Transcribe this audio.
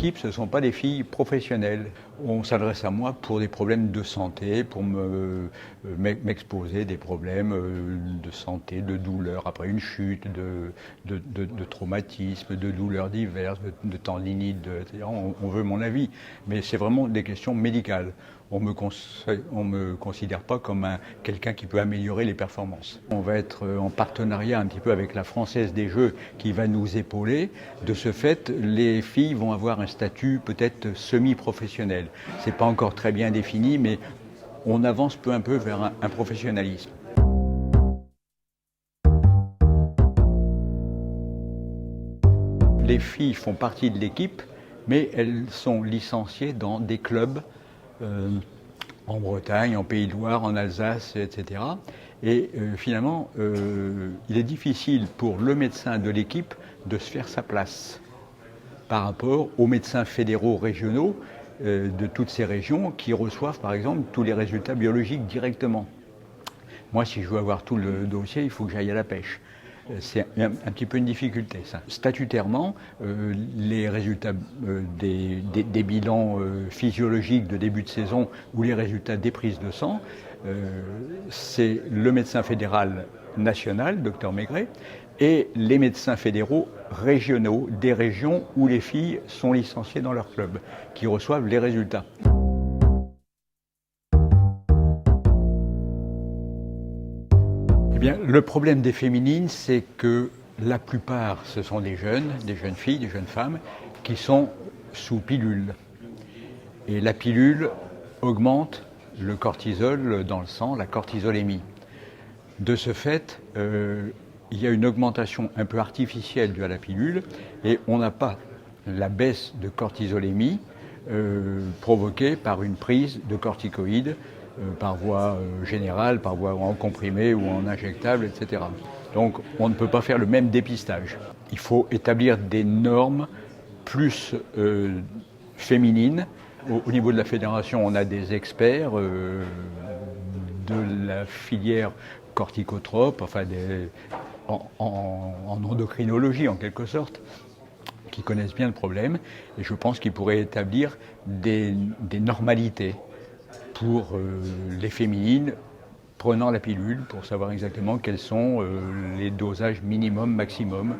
l'équipe, ce ne sont pas des filles professionnelles. On s'adresse à moi pour des problèmes de santé, pour m'exposer des problèmes de santé, de douleurs après une chute, de traumatisme, de douleurs diverses, de tendinite, on veut mon avis. Mais c'est vraiment des questions médicales. On me considère pas comme quelqu'un qui peut améliorer les performances. On va être en partenariat un petit peu avec la Française des Jeux qui va nous épauler. De ce fait, les filles vont avoir un statut peut-être semi-professionnel. C'est pas encore très bien défini, mais on avance peu à peu vers un professionnalisme. Les filles font partie de l'équipe, mais elles sont licenciées dans des clubs en Bretagne, en Pays de Loire, en Alsace, etc. Et finalement, il est difficile pour le médecin de l'équipe de se faire sa place par rapport aux médecins fédéraux régionaux de toutes ces régions qui reçoivent par exemple tous les résultats biologiques directement. Moi, si je veux avoir tout le dossier, il faut que j'aille à la pêche. C'est un petit peu une difficulté, ça. Statutairement, les résultats des bilans physiologiques de début de saison ou les résultats des prises de sang, c'est le médecin fédéral national, Dr Maigret, et les médecins fédéraux régionaux des régions où les filles sont licenciées dans leur club, qui reçoivent les résultats. Eh bien, le problème des féminines, c'est que la plupart, ce sont des jeunes filles, des jeunes femmes, qui sont sous pilule. Et la pilule augmente le cortisol dans le sang, la cortisolémie. De ce fait, il y a une augmentation un peu artificielle due à la pilule et on n'a pas la baisse de cortisolémie provoquée par une prise de corticoïdes par voie générale, par voie en comprimé ou en injectable, etc. Donc on ne peut pas faire le même dépistage. Il faut établir des normes plus féminines. Au niveau de la fédération, on a des experts de la filière corticotrope, enfin en endocrinologie en quelque sorte, qui connaissent bien le problème, et je pense qu'ils pourraient établir des normalités pour les féminines prenant la pilule, pour savoir exactement quels sont les dosages minimum, maximum.